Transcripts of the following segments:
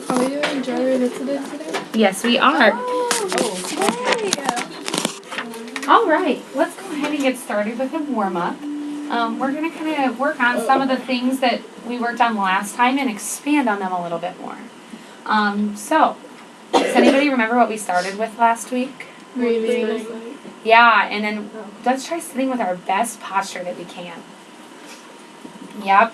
Are we doing Joy Revisited today? Yes, we are. Oh, okay. All right, let's go ahead and get started with a warm-up. We're going to kind of work on some of the things that we worked on last time and expand on them a little bit more. So, does anybody remember what we started with last week? Breathing. Yeah, and then let's try sitting with our best posture that we can. Yep.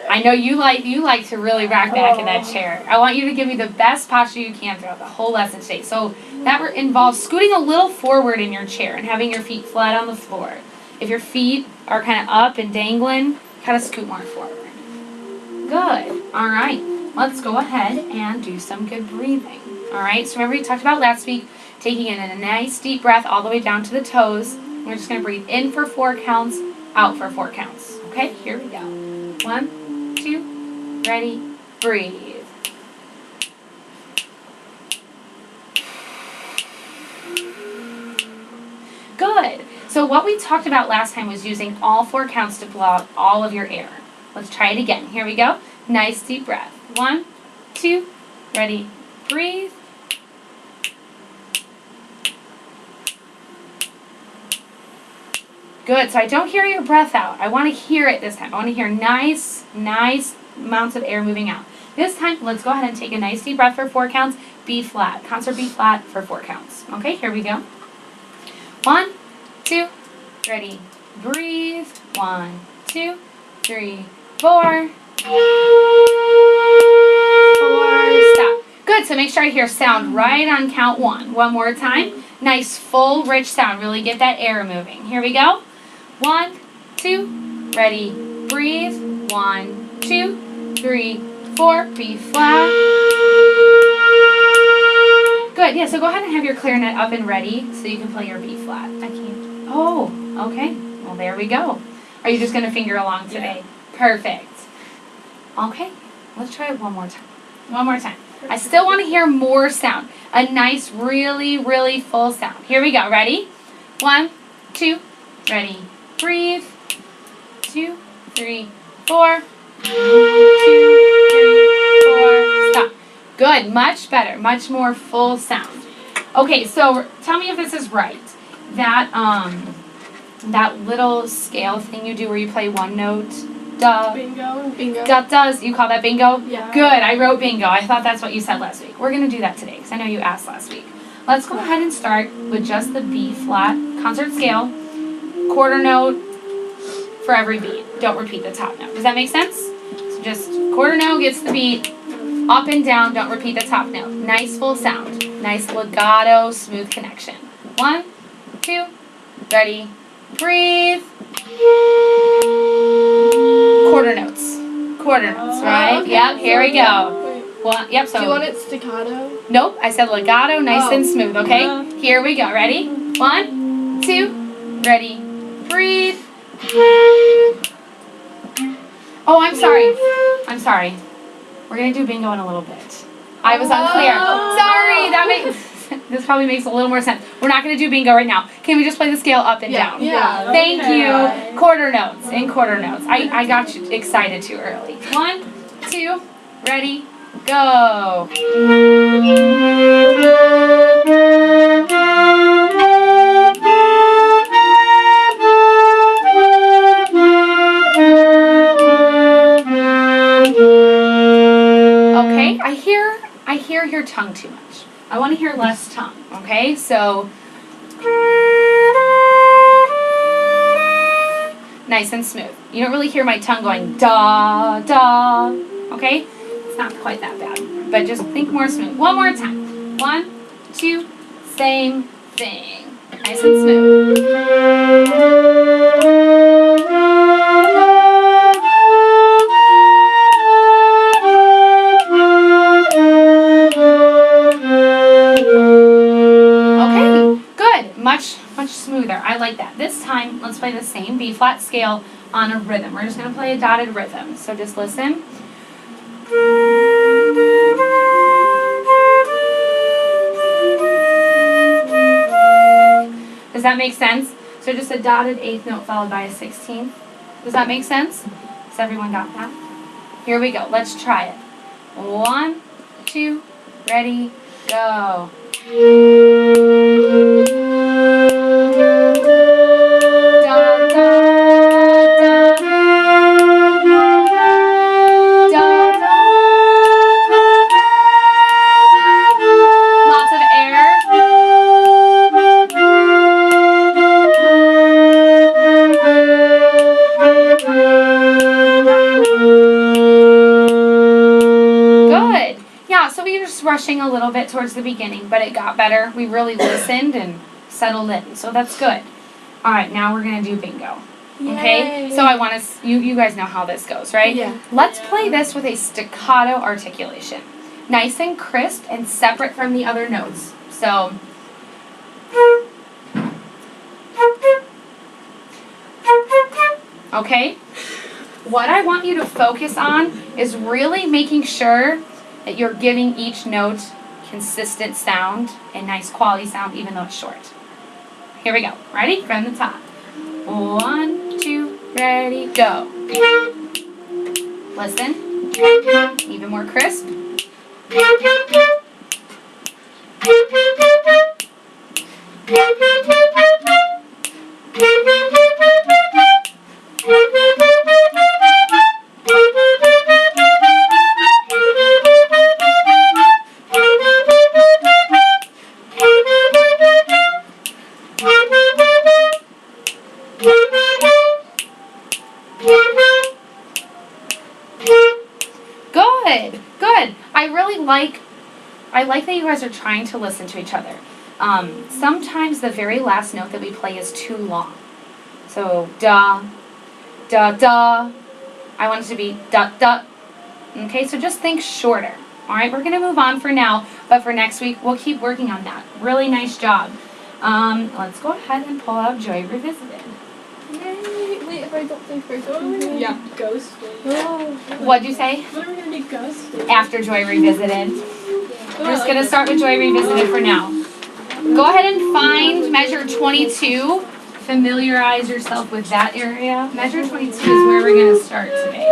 I know you like to really rock back in that chair. I want you to give me the best posture you can throughout the whole lesson today. So that involves scooting a little forward in your chair and having your feet flat on the floor. If your feet are kind of up and dangling, kind of scoot more forward. Good. All right. Let's go ahead and do some good breathing. All right. So remember we talked about last week, taking in a nice deep breath all the way down to the toes. We're just going to breathe in for 4 counts, out for 4 counts. Okay, here we go. 1, 2, ready, breathe. Good. So what we talked about last time was using all 4 counts to blow out all of your air. Let's try it again. Here we go. Nice deep breath. 1, 2, ready, breathe. Good. So I don't hear your breath out. I want to hear it this time. I want to hear nice amounts of air moving out. This time, let's go ahead and take a nice deep breath for 4 counts. B flat. Concert B flat for 4 counts. Okay, here we go. 1, 2, ready, breathe. 1, 2, 3, 4. 4. Stop. Good. So make sure I hear sound right on count 1. One more time. Nice, full, rich sound. Really get that air moving. Here we go. 1, 2, ready, breathe. 1, 2, 3, 4, B flat. Good, yeah, so go ahead and have your clarinet up and ready so you can play your B flat. I can't. Oh, okay. Well, there we go. Are you just going to finger along today? Yeah. Perfect. Okay, let's try it one more time. One more time. I still want to hear more sound. A nice, really full sound. Here we go. Ready? 1, 2, ready. Breathe. 2, 3, 4. 2, 3, 4. Stop. Good. Much better. Much more full sound. Okay, so tell me if this is right. That little scale thing you do where you play one note. Duh. Bingo. Does. You call that bingo? Yeah. Good. I wrote bingo. I thought that's what you said last week. We're going to do that today because I know you asked last week. Let's go ahead and start with just the B flat concert scale. Quarter note for every beat. Don't repeat the top note. Does that make sense? So just quarter note gets the beat. Up and down. Don't repeat the top note. Nice full sound. Nice legato, smooth connection. 1, 2, ready, breathe. Quarter notes, right? Okay. Yep, here we go. Well, yep, so. Do you want it staccato? Nope, I said legato, nice and smooth, okay? Here we go, ready? 1, 2, ready, breathe. Oh, I'm sorry. We're going to do bingo in a little bit. I was unclear. Sorry, this probably makes a little more sense. We're not going to do bingo right now. Can we just play the scale up and down? Yeah. Thank you. Quarter notes. I got you excited too early. 1, 2, ready, go. Okay, I hear your tongue too much. I want to hear less tongue, okay? So, nice and smooth. You don't really hear my tongue going da, da, okay? It's not quite that bad, but just think more smooth. One more time. 1, 2, same thing. Nice and smooth. Much smoother. I like that. This time, let's play the same B flat scale on a rhythm. We're just going to play a dotted rhythm. So just listen. Does that make sense? So just a dotted 8th note followed by a 16th. Does that make sense? Has everyone got that? Here we go. Let's try it. 1, 2, 2, ready, go. Lots of air. Good. Yeah, so we were just rushing a little bit towards the beginning, but it got better. We really listened and settled in, so that's good. All right, now we're going to do bingo. Okay? Yay. So I want to, you guys know how this goes, right? Yeah. Let's play this with a staccato articulation. Nice and crisp and separate from the other notes. So, okay? What I want you to focus on is really making sure that you're giving each note consistent sound and nice quality sound even though it's short. Here we go. Ready? From the top. 1, 2, ready, go. Listen. Even more crisp. Good, good. I like that you guys are trying to listen to each other. Sometimes the very last note that we play is too long. So, da, da, da. I want it to be da, da. Okay, so just think shorter. All right, we're going to move on for now, but for next week, we'll keep working on that. Really nice job. Let's go ahead and pull out Joy Revisited. Yay. Wait, if I don't think first, what are we gonna Yeah. do? Ghosting. What'd you say? What are we gonna do? Ghosting. After Joy Revisited. We're just going to start with Joy Revisited for now. Go ahead and find measure 22. Familiarize yourself with that area. Measure 22 is where we're going to start today.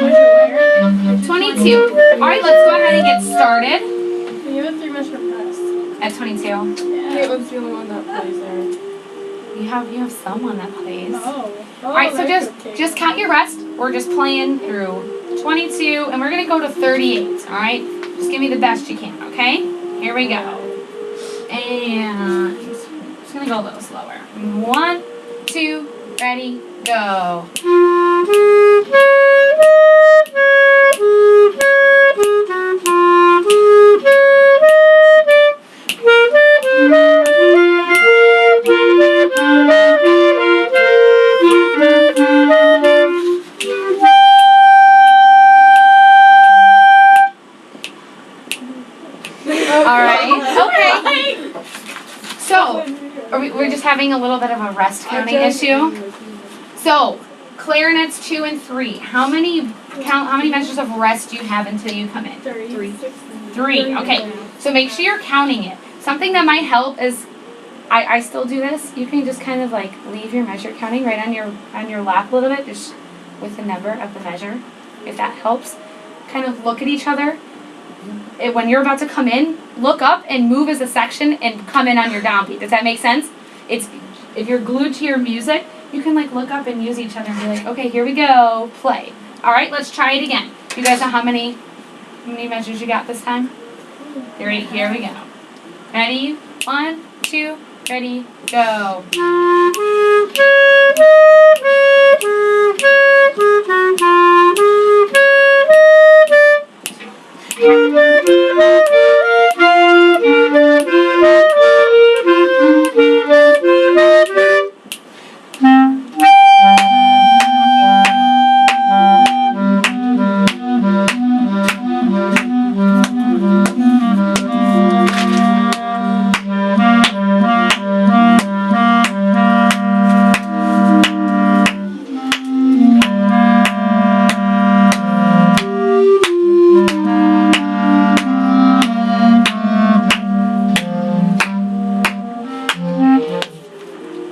Measure 22. All right, let's go ahead and get started where? You have 3 measure press. at 22. Caitlin's the only one that plays there. You have someone that plays. Oh. All right, so just count your rest. We're just playing through 22, and we're going to go to 38, all right? Just give me the best you can, okay? Here we go. And just going to go a little slower. 1, 2, ready, go. We're just having a little bit of a rest counting issue. So, clarinets 2 and 3. How many measures of rest do you have until you come in? 3. 3. Okay. So make sure you're counting it. Something that might help is, I still do this. You can just kind of like leave your measure counting right on your lap a little bit, just with the number of the measure, if that helps. Kind of look at each other. When you're about to come in, look up and move as a section and come in on your downbeat. Does that make sense? If you're glued to your music, you can like look up and use each other and be like, okay, here we go, play. All right, let's try it again. You guys know how many measures you got this time? 3. Here we go. Ready? 1, 2, ready, go.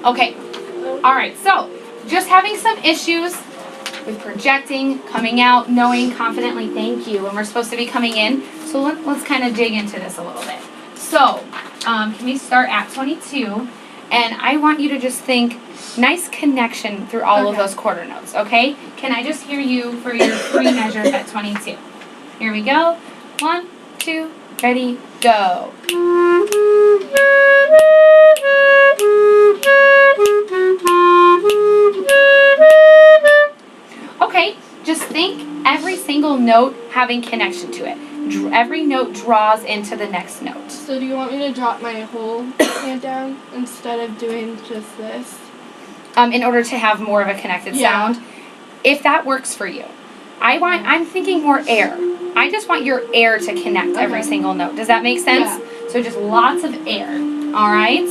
Okay, all right, so just having some issues with projecting, coming out, knowing confidently, thank you, and we're supposed to be coming in. So let's kind of dig into this a little bit. So, can we start at 22? And I want you to just think nice connection through all of those quarter notes, okay? Can I just hear you for your 3 measures at 22? Here we go. 1, 2, ready, go. Okay, just think every single note having connection to it. Every note draws into the next note. So do you want me to drop my whole hand down instead of doing just this? In order to have more of a connected sound. If that works for you. I'm thinking more air. I just want your air to connect every single note. Does that make sense? Yeah. So just lots of air. All right?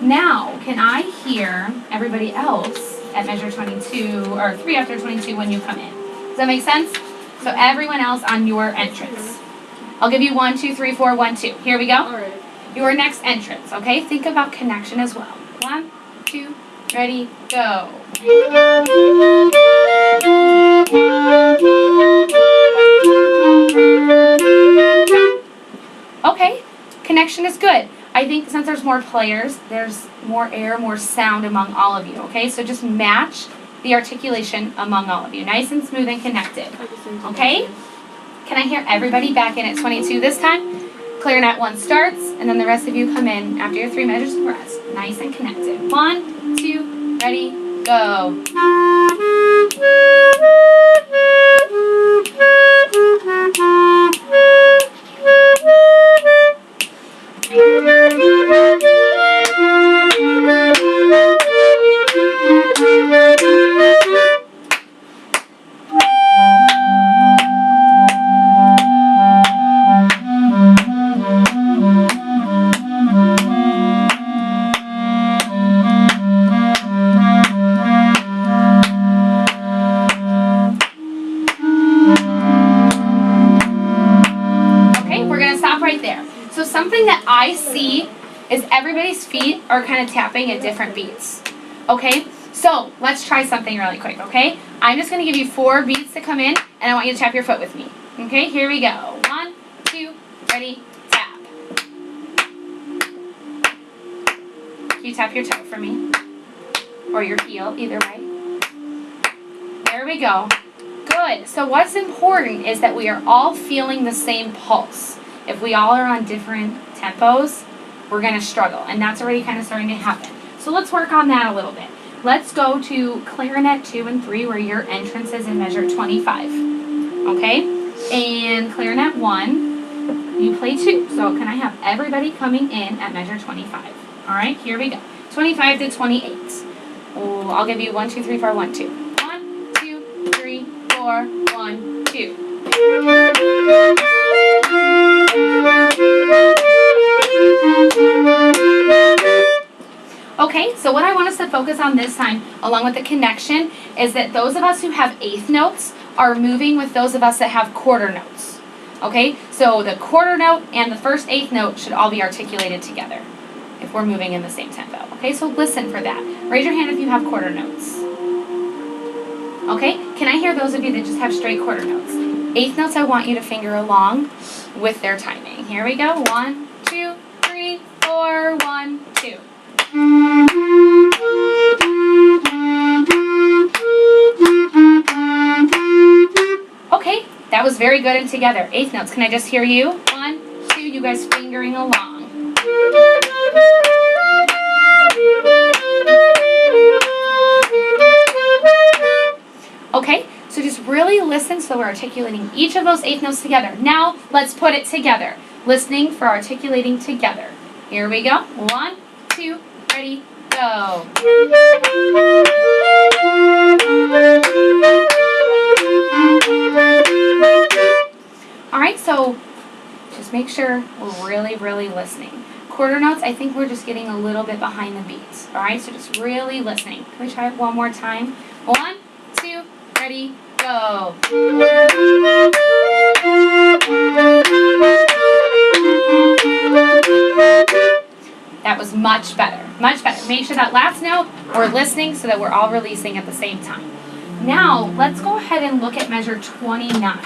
Now, can I hear everybody else at measure 22 or 3 after 22 when you come in? Does that make sense? So everyone else on your entrance. I'll give you 1, 2, 3, 4, 1, 2. Here we go. All right. Your next entrance, okay? Think about connection as well. 1, 2, ready, go. Okay, connection is good. I think since there's more players, there's more air, more sound among all of you, okay? So just match the articulation among all of you. Nice and smooth and connected, okay? Can I hear everybody back in at 22 this time? Clarinet 1 starts, and then the rest of you come in after your 3 measures of rest. Nice and connected. 1, 2, ready, go. I see is everybody's feet are kind of tapping at different beats. Okay? So let's try something really quick, okay? I'm just going to give you 4 beats to come in, and I want you to tap your foot with me. Okay? Here we go. 1, 2, ready, tap. Can you tap your toe for me? Or your heel, either way. There we go. Good. So what's important is that we are all feeling the same pulse. If we all are on different tempos, we're going to struggle, and that's already kind of starting to happen. So let's work on that a little bit. Let's go to clarinet 2 and 3, where your entrance is in measure 25. Okay? And clarinet 1, you play 2. So can I have everybody coming in at measure 25? All right, here we go. 25 to 28. Oh, I'll give you 1, 2, 3, 4, 1, 2. 1, 2, 3, 4, 1, 2. Okay, so what I want us to focus on this time, along with the connection, is that those of us who have eighth notes are moving with those of us that have quarter notes. Okay, so the quarter note and the first eighth note should all be articulated together if we're moving in the same tempo. Okay, so listen for that. Raise your hand if you have quarter notes. Okay, can I hear those of you that just have straight quarter notes? Eighth notes, I want you to finger along with their timing. Here we go. 1, 2, 3, 4, 1, 2. Okay, that was very good and together. Eighth notes, can I just hear you? 1, 2, you guys fingering along. Okay, so just really listen so we're articulating each of those eighth notes together. Now, let's put it together. Listening for articulating together. Here we go. 1, 2, ready, go. Alright, so just make sure we're really, really listening. Quarter notes, I think we're just getting a little bit behind the beats. Alright, so just really listening. Can we try it one more time? 1, 2, ready, go. That was much better. Much better. Make sure that last note we're listening so that we're all releasing at the same time. Now, let's go ahead and look at measure 29.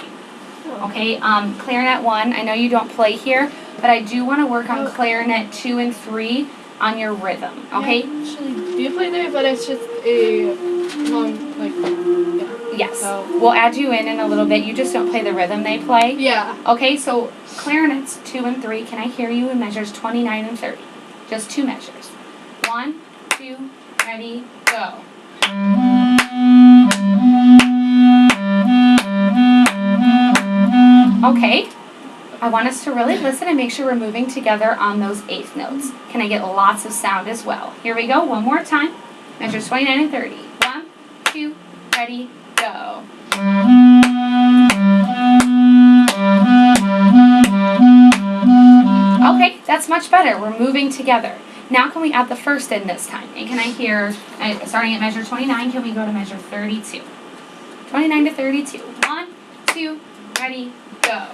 Okay, clarinet 1, I know you don't play here, but I do want to work on clarinet 2 and 3 on your rhythm, okay? Yeah, actually, do you play there? But it's just a long, like, yeah. Yes, So. we'll add you in a little bit. You just don't play the rhythm they play. Yeah. Okay, so clarinets 2 and 3, can I hear you in measures 29 and 30? Just 2 measures. 1, 2, ready, go. Okay, I want us to really listen and make sure we're moving together on those 8th notes. Can I get lots of sound as well? Here we go, one more time. Measures 29 and 30. 1, 2, ready, go. Okay, that's much better. We're moving together. Now can we add the first in this time? And can I hear, starting at measure 29, can we go to measure 32? 29 to 32. 1, 2, ready, go.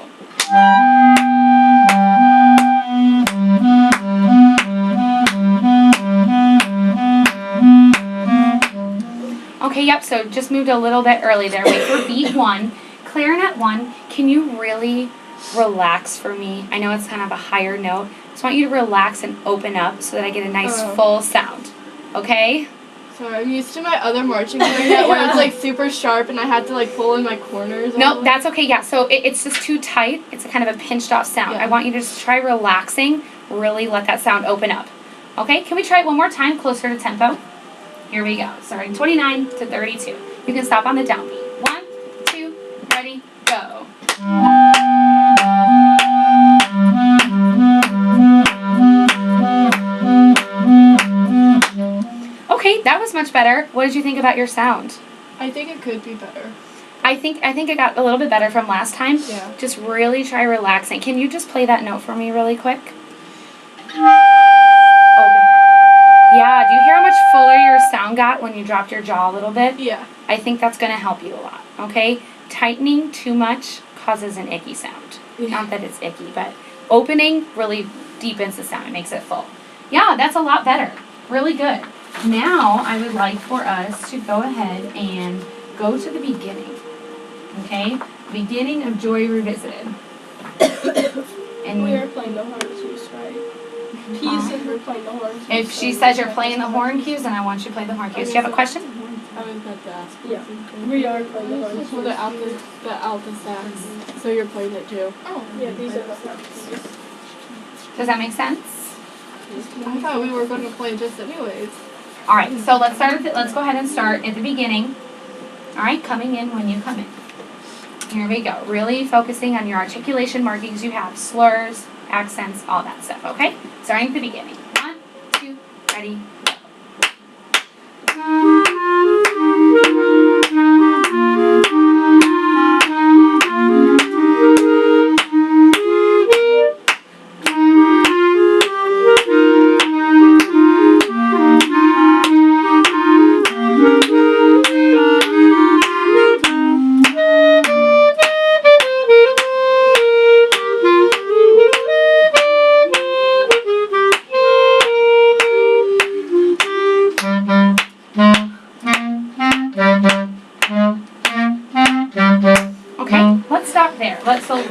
Okay, yep, so just moved a little bit early there. Wait for beat 1. Clarinet 1, can you really relax for me? I know it's kind of a higher note. I just want you to relax and open up so that I get a nice full sound. Okay? Sorry, I'm used to my other marching clarinet where it's like super sharp and I had to like pull in my corners. Nope, that's okay, yeah. So it's just too tight. It's a kind of a pinched off sound. Yeah. I want you to just try relaxing. Really let that sound open up. Okay, can we try it one more time, closer to tempo? Here we go. Starting 29 to 32. You can stop on the downbeat. 1, 2, ready, go. Okay, that was much better. What did you think about your sound? I think it could be better. I think it got a little bit better from last time. Yeah. Just really try relaxing. Can you just play that note for me really quick? Yeah, do you hear how much fuller your sound got when you dropped your jaw a little bit? Yeah. I think that's going to help you a lot, okay? Tightening too much causes an icky sound. Yeah. Not that it's icky, but opening really deepens the sound. It makes it full. Yeah, that's a lot better. Really good. Now, I would like for us to go ahead and go to the beginning, okay? Beginning of Joy Revisited. And We are playing the horn cues, right? P said we're playing the horn cues. if she says you're playing the horn cues, then I want you to play the horn cues. Do you have a question? I was about to ask. Yeah, we are playing the horn cues. For the alto sax. So you're playing it too. Oh, yeah, these are the horn cues. Does that make sense? I thought we were going to play this anyways. All right, so let's go ahead and start at the beginning. All right, coming in when you come in. Here we go. Really focusing on your articulation markings you have, slurs, accents, all that stuff, okay? Starting at the beginning. 1, 2, ready, go. Okay, let's stop there. Let's go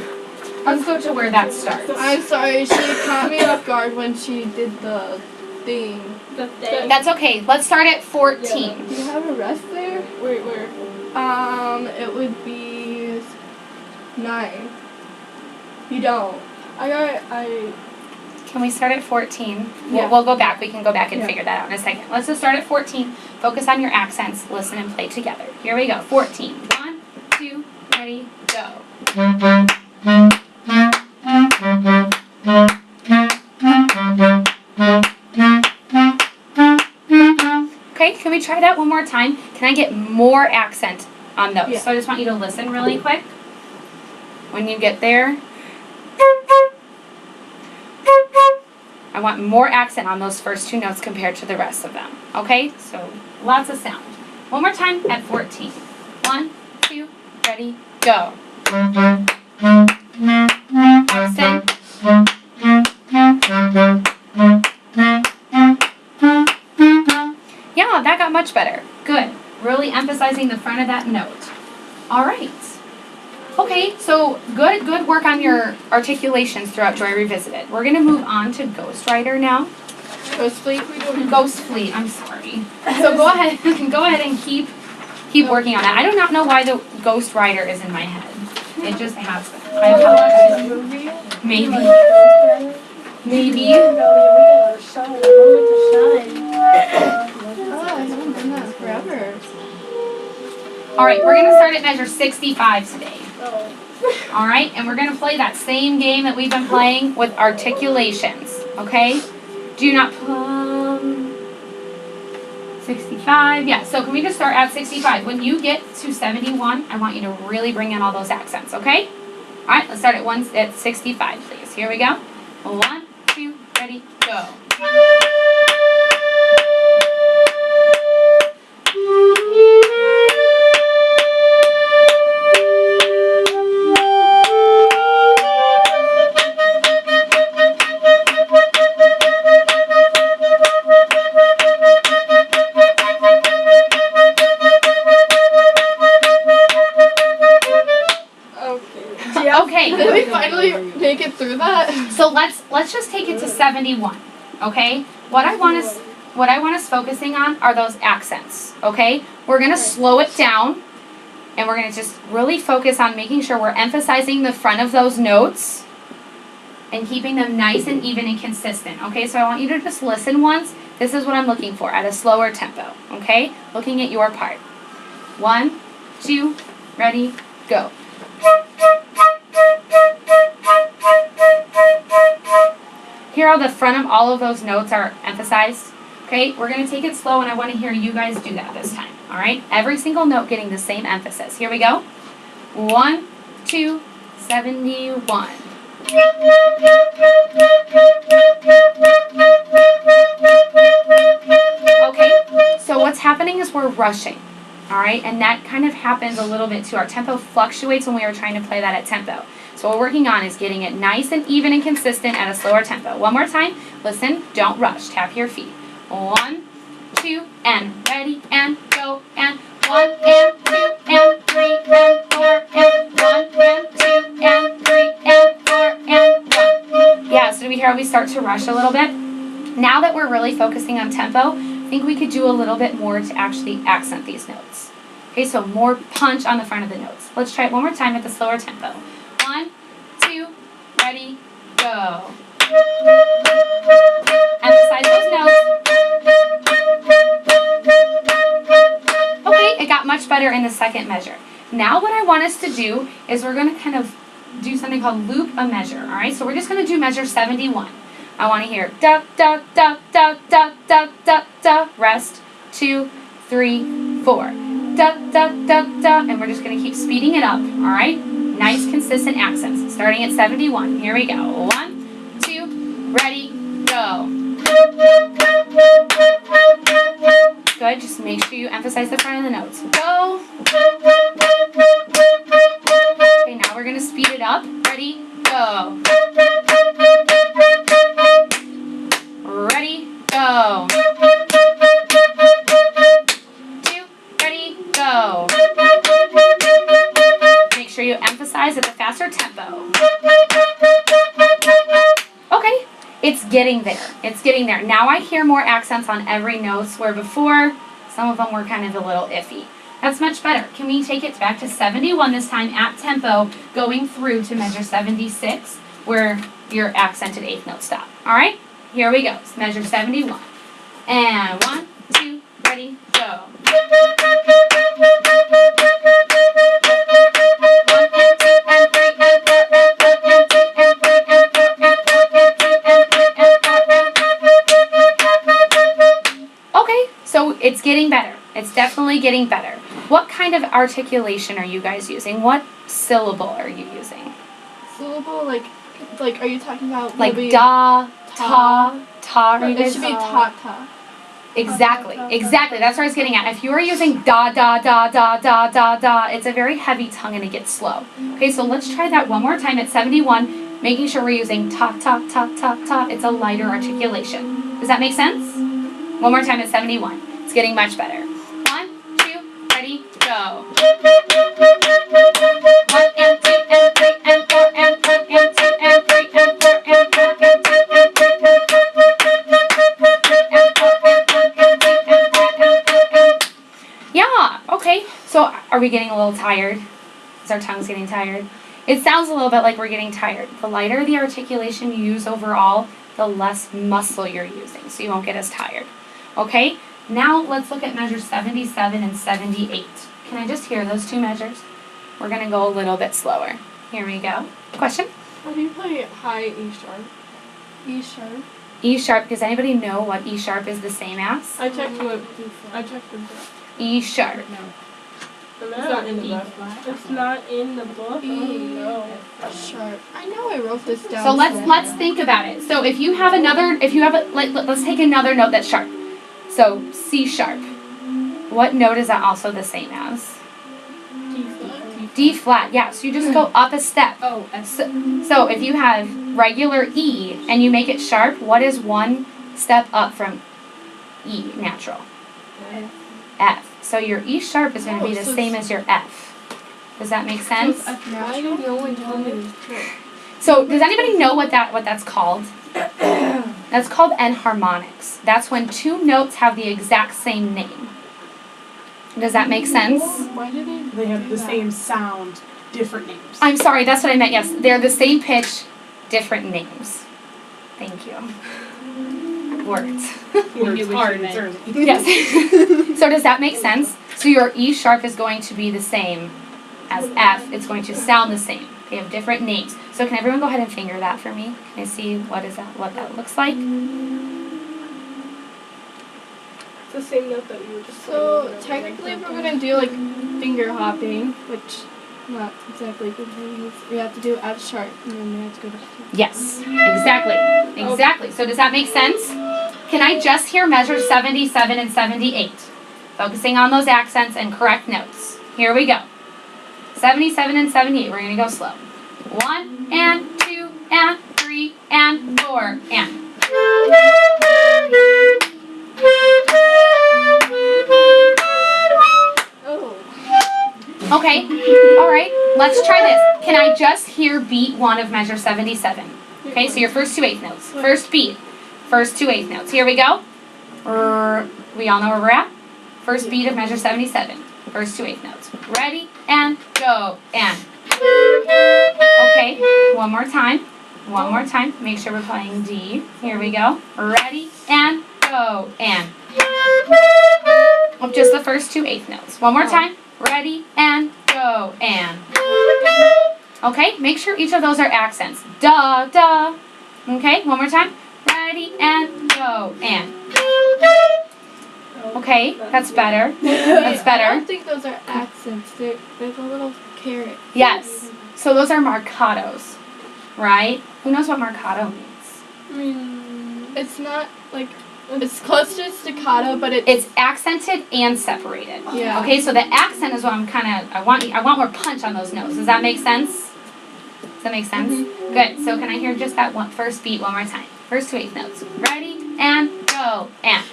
to where that starts. I'm sorry, she caught me off guard when she did the thing. The thing. That's okay. Let's start at 14. Do you have a rest there? Where? It would be 9. You don't. Can we start at 14? Yeah. We'll go back. We can go back and Yeah. figure that out in a second. Let's just start at 14. Focus on your accents. Listen and play together. Here we go. 14. 1, 2, ready, go. Okay, can we try that one more time? Can I get more accent on those? Yeah. So I just want you to listen really quick. When you get there, I want more accent on those first 2 notes compared to the rest of them. Okay? So lots of sound. One more time at 14. 1, 2, ready, go. Accent. Yeah, that got much better. Good. Really really emphasizing the front of that note. All right. Okay, so good work on your articulations throughout Joy Revisited. We're going to move on to Ghostwriter now. Ghost Fleet. Ghost Fleet, I'm sorry. So go ahead and keep working on that. I do not know why the Ghostwriter is in my head. It just has been. I apologize. Maybe. Oh, I haven't done that forever. All right, we're going to start at measure 65 today. All right, and we're going to play that same game that we've been playing with articulations, okay? Do not plum. 65, yeah, so can we just start at 65? When you get to 71, I want you to really bring in all those accents, okay? All right, let's start at 65, please. Here we go. 1, 2, ready, go. Okay. Did we finally make it through that? So let's just take it to 71, okay? What I want us focusing on are those accents, okay? We're going to slow it down, and we're going to just really focus on making sure we're emphasizing the front of those notes and keeping them nice and even and consistent, okay? So I want you to just listen once. This is what I'm looking for at a slower tempo, okay? Looking at your part. 1, 2, ready, go. Hear how the front of all of those notes are emphasized? Okay, we're going to take it slow, and I want to hear you guys do that this time. All right, every single note getting the same emphasis. Here we go. 1, 2, 71. Okay, so what's happening is we're rushing. All right, and that kind of happens a little bit too. Our tempo fluctuates when we are trying to play that at tempo. So what we're working on is getting it nice and even and consistent at a slower tempo. One more time. Listen, don't rush. Tap your feet. 1, 2, and ready, and go, and 1, and 2, and 3, and 4, and 1, and 2, and 3, and 4, and 1. Yeah, so do we hear how we start to rush a little bit? Now that we're really focusing on tempo, I think we could do a little bit more to actually accent these notes. Okay, so more punch on the front of the notes. Let's try it one more time at the slower tempo. 1, 2, ready, go. Emphasize those notes. Okay, it got much better in the second measure. Now what I want us to do is we're going to kind of do something called loop a measure, all right? So we're just going to do measure 71. I want to hear da, da, da, da, da, da, da, da, rest, 2, 3, 4. Da, da, da, da, and we're just going to keep speeding it up, all right? Nice, consistent accents. Starting at 71. Here we go. 1, 2, ready, go. Good. Just make sure you emphasize the front of the notes. Go. Okay, now we're going to speed it up. Ready, go. Ready, go. 2, ready, go. Make sure you emphasize at the faster tempo. Okay, it's getting there. It's getting there. Now I hear more accents on every note, where before some of them were kind of a little iffy. That's much better. Can we take it back to 71 this time at tempo, going through to measure 76, where your accented eighth note stop. All right, here we go. It's measure 71. And 1, 2, ready, go. So it's getting better. It's definitely getting better. What kind of articulation are you guys using? What syllable are you using? Syllable, like are you talking about like maybe da, ta, ta? Are you It guys? should be ta ta. Exactly. That's what I was getting at. If you are using da, da, da, da, da, da, da, it's a very heavy tongue and it gets slow. Okay, so let's try that one more time at 71, making sure we're using ta, ta, ta, ta, ta. It's a lighter articulation. Does that make sense? One more time at 71. It's getting much better. 1, 2, are we getting a little tired? Is our tongues getting tired? It sounds a little bit like we're getting tired. The lighter the articulation you use overall, the less muscle you're using, so you won't get as tired. Okay? Now let's look at measures 77 and 78. Can I just hear those two measures? We're going to go a little bit slower. Here we go. Question? How do you play high E sharp? E sharp. E sharp. Does anybody know what E sharp is the same as? I checked the E sharp. It's not in the book. It's not in the book. No. Sharp. I know I wrote this down. So let's think about it. So if you have let's take another note that's sharp. So C sharp. What note is that also the same as? D flat. Yeah. So you just go up a step. Oh, So if you have regular E and you make it sharp, what is one step up from E natural? F. So your E sharp is going to be the same as your F. Does that make sense? I don't know when told me this trick. So does anybody know what that's called? That's called enharmonics. That's when two notes have the exact same name. Does that make sense? Why do They have the same sound, different names. I'm sorry, that's what I meant. Yes, they're the same pitch, different names. Thank you. Worked. It's hard. Yes. So does that make sense? So your E sharp is going to be the same as F. It's going to sound the same. They have different names. So can everyone go ahead and finger that for me? Can I see what that looks like? it's the same note that you were just So playing. technically, if we're gonna do like finger hopping, which not exactly good things, we have to do F sharp, and then we have to go to C. Yes, exactly. Exactly. So does that make sense? Can I just hear measure 77 and 78? Focusing on those accents and correct notes. Here we go. 77 and 78. We're going to go slow. 1 and 2 and 3 and 4 and. Oh. Okay. All right. Let's try this. Can I just hear beat 1 of measure 77? Okay, so your first 2 eighth notes. First beat. First 2 eighth notes. Here we go. We all know where we're at? First beat of measure 77. First 2 eighth notes. Ready, and go, and. Okay, one more time. One more time. Make sure we're playing D. Here we go. Ready, and go, and. Of just the first 2 eighth notes. One more time. Ready, and go, and. Okay, make sure each of those are accents. Da, da. Okay, one more time. Ready, and go, and. Okay, that's better. That's I better. don't think those are accents. There's a little carrot. Yes. So those are marcatos, right? Who knows what marcato means? I mean, It's not like it's close to staccato, but It's accented and separated. yeah. Okay, so the accent is what I want more punch on those notes. Does that make sense? Does that make sense? Mm-hmm. Good. So can I hear just that one first beat one more time? First 2 eighth notes. Ready, and go, and.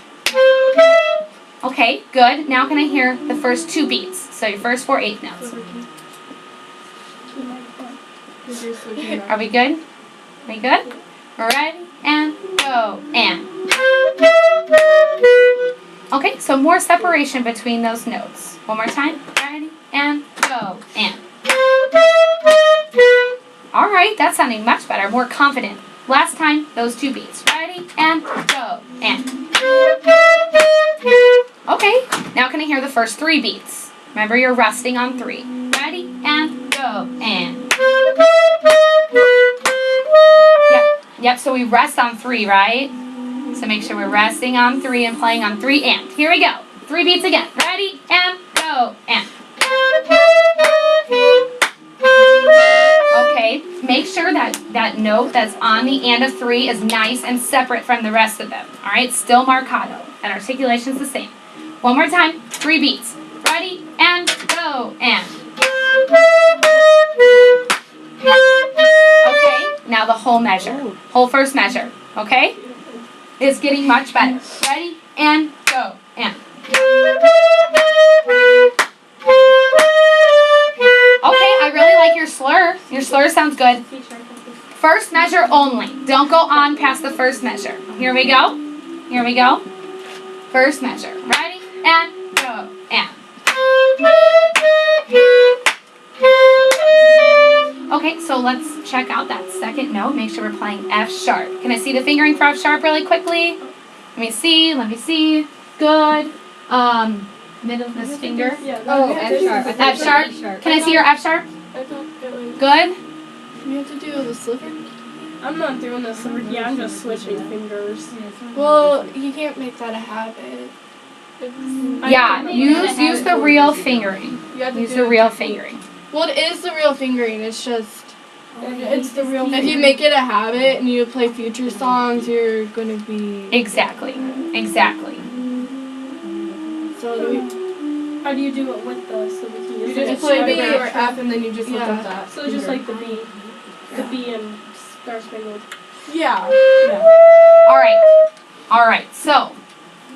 Okay, good. Now can I hear the first 2 beats? So your first 4 eighth notes. Are we good? Are we good? Ready, and go, and. Okay, so more separation between those notes. One more time. Ready, and go, and. All right, that's sounding much better, more confident. Last time, those 2 beats. Ready, and go, and. Okay, now can I hear the first 3 beats? Remember, you're resting on 3. Ready, and go, and. Yep, so we rest on 3, right? So make sure we're resting on 3 and playing on 3 and. Here we go. 3 beats again. Ready, and go, and. Okay, make sure that note that's on the and of 3 is nice and separate from the rest of them. All right, still marcato. That articulation's the same. One more time, 3 beats. Ready, and go, and. Okay, now the whole measure. Whole first measure, okay? It's getting much better. Ready, and go, and. Okay, I really like your slur. Your slur sounds good. First measure only. Don't go on past the first measure. Here we go. Here we go. First measure. Ready, and go, and. Okay, so let's check out that second note. Make sure we're playing F sharp. Can I see the fingering for F sharp really quickly? Let me see. Good. Middle of this finger. Yeah. Oh, F sharp. F sharp. Can I see your F sharp? I thought it was. Good. You have to do the sliver. I'm not doing this over here. I'm just switching fingers. Well, you can't make that a habit. Yeah, use the real fingering. You have to Use do the it. real fingering. Well, it is the real fingering. It's just It's the real. if you make it a habit and you play future songs, you're gonna be. Exactly. So How do you do it with the so we can you use just it? play B or F and then you just look Yeah. up that. So just like the B and Star Spangled. Yeah. All right. So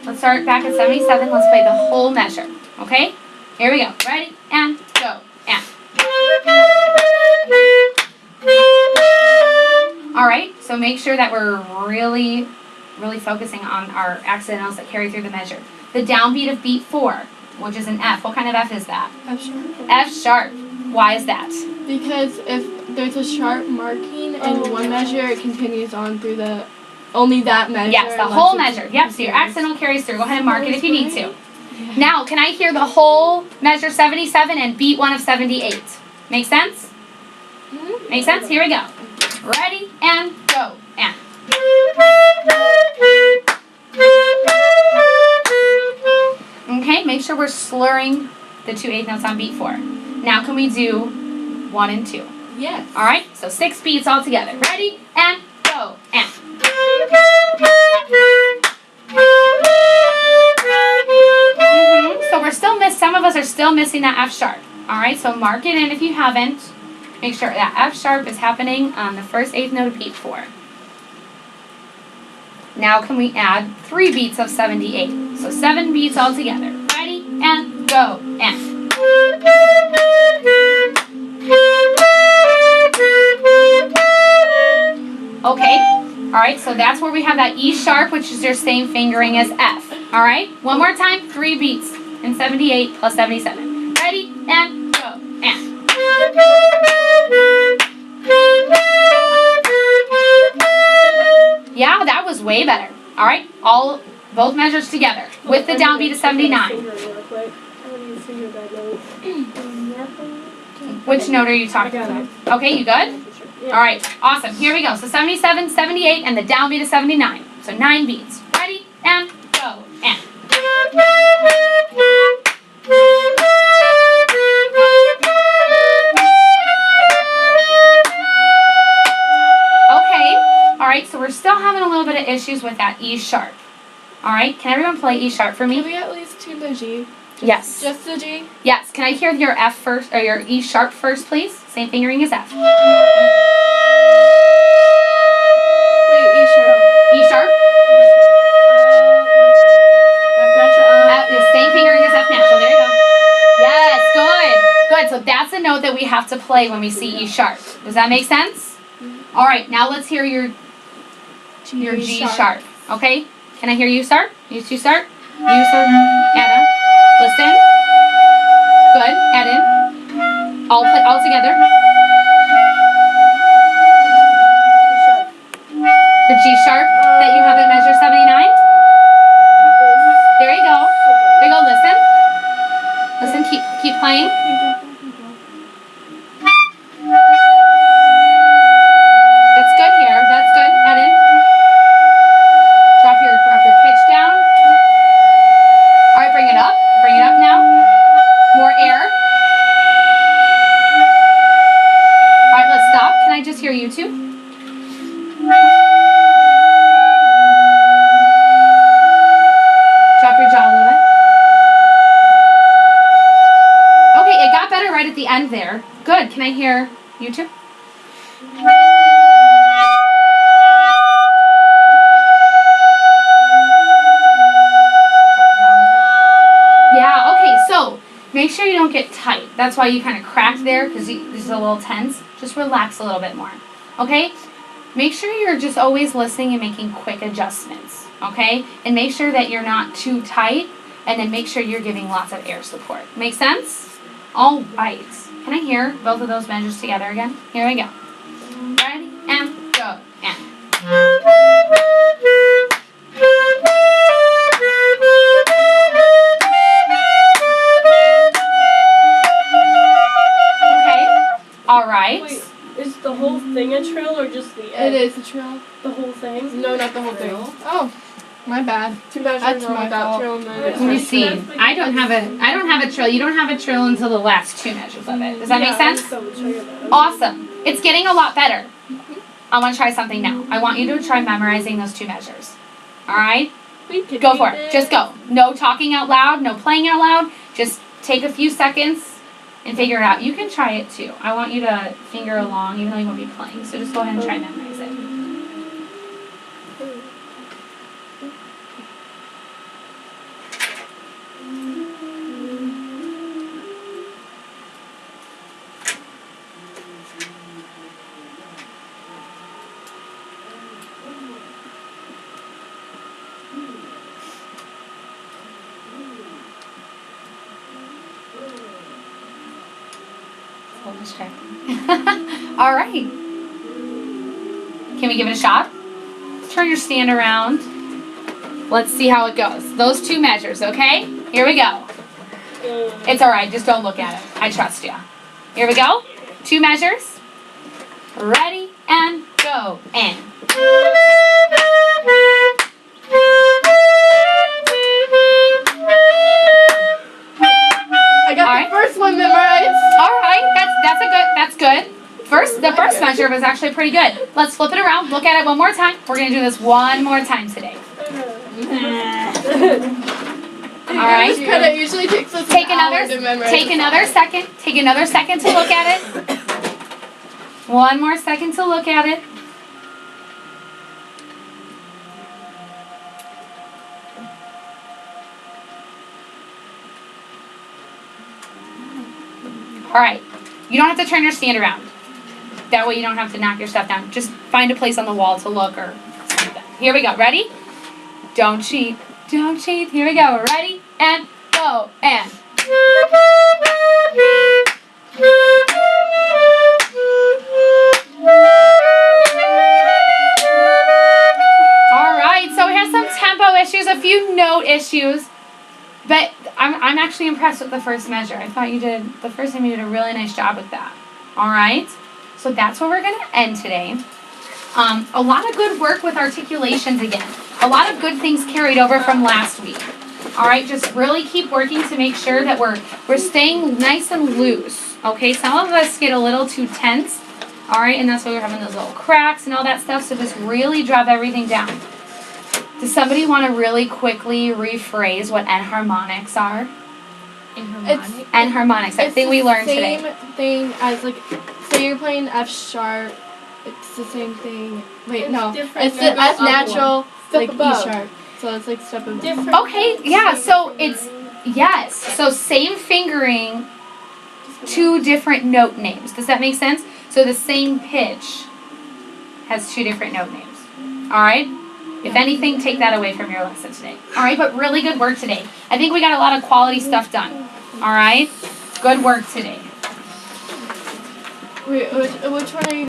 let's start back at 77. Let's play the whole measure. Okay? Here we go. Ready? And go. And. All right. So make sure that we're really focusing on our accidentals that carry through the measure. The downbeat of beat 4, which is an F. What kind of F is that? F sharp. F sharp. Why is that? Because if there's a sharp marking in one measure, it continues on through the only that measure. Yes, the unless whole it's measure. Yep, so your accidental carries through. Go ahead and mark it if you need to. Yeah. Now, can I hear the whole measure 77 and beat 1 of 78? Make sense? Mhm. Make sense? Here we go. Ready, and go. And. Okay, make sure we're slurring the 2 eighth notes on beat 4. Now can we do 1 and 2? Yes. All right, so 6 beats all together. Ready, and go. And. So we're still some of us are still missing that F sharp. All right, so mark it in if you haven't. Make sure that F sharp is happening on the first eighth note of beat 4. Now can we add 3 beats of 78? So 7 beats all together. Ready, and go. And. Okay, all right, so that's where we have that E sharp, which is your same fingering as F. All right, one more time, 3 beats in 78 plus 77. Ready, and go. And. Yeah, that was way better. All right, both measures together with the downbeat of 79. Which note are you talking about? Okay, you good? All right, awesome. Here we go. So 77, 78, and the downbeat of 79. So 9 beats. Ready, and go. And. Okay, all right, so we're still having a little bit of issues with that E sharp. All right, can everyone play E sharp for Can me? we at least tune the G? Yes. Just the G? Yes, can I hear your F first, or your E sharp first, please? Same fingering as F. Wait, E sharp. E sharp? The same fingering as F natural. There you go. Yes, good. Good. So that's the note that we have to play when we see E sharp. Does that make sense? All right. Now let's hear your G sharp. Okay. Can I hear you start? You two start. You start. Anna. Listen. Good. Add in. All together. The G sharp that you have in measure 79. There you go. There you go. Listen. Listen. Keep playing. That's good here. That's good. Add in. Drop your pitch down. All right. Bring it up. Bring it up now. More air. All right. Let's stop. Can I just hear you two? Drop your jaw a little bit. Okay, it got better right at the end there. Good. Can I hear you two? Yeah, okay, so make sure you don't get tight. That's why you kind of cracked there because this is a little tense. Just relax a little bit more. Okay? Make sure you're just always listening and making quick adjustments. Okay? And make sure that you're not too tight, and then make sure you're giving lots of air support. Make sense? All right. Can I hear both of those measures together again? Here we go. Ready, and go, and. Okay. All right. Wait, is the whole thing a trill or just the It end? is a trill. The whole thing? No, not the whole thing. Oh, my bad. 2 measures That's on my without fault. trill and then Let me see. I don't have a trill. You don't have a trill until the last 2 measures of it. Does that make sense? Awesome. It's getting a lot better. I want to try something now. I want you to try memorizing those 2 measures. All right? Go for it. Just go. No talking out loud, no playing out loud. Just take a few seconds and figure it out. You can try it too. I want you to finger along even though you won't be playing. So just go ahead and try and memorize it. So distracting. All right. Can we give it a shot? Turn your stand around. Let's see how it goes. Those 2 measures, okay? Here we go. It's all right. Just don't look at it. I trust you. Here we go. 2 measures. Ready, and go. And. I got All the right. first one memorized. All right, that's good. The first measure was actually pretty good. Let's flip it around. Look at it one more time. We're gonna do this one more time today. All right. It usually takes us Take an hour another. to memorize. Take another second. Take another second to look at it. One more second to look at it. All right. You don't have to turn your stand around. That way you don't have to knock your stuff down. Just find a place on the wall to look or something. Here we go. Ready? Don't cheat. Don't cheat. Here we go. Ready? And go. And. All right. So we have some tempo issues, a few note issues. But I'm actually impressed with the first measure. I thought the first time you did a really nice job with that. All right? So that's where we're going to end today. A lot of good work with articulations again. A lot of good things carried over from last week. All right? Just really keep working to make sure that we're staying nice and loose. Okay? Some of us get a little too tense. All right? And that's why we're having those little cracks and all that stuff. So just really drop everything down. Does somebody want to really quickly rephrase what enharmonics are? Enharmonics, that thing we learned today. It's the same thing as, like, say you're playing F sharp. It's the same thing. Wait, It's no. different. It's You the go F up natural, Step like above. E sharp. So it's like step above. Different. Okay, yeah, so it's, yes, so same fingering, 2 different note names. Does that make sense? So the same pitch has 2 different note names. All right? If anything, take that away from your lesson today. All right, but really good work today. I think we got a lot of quality stuff done. All right? Good work today. Wait, which one are you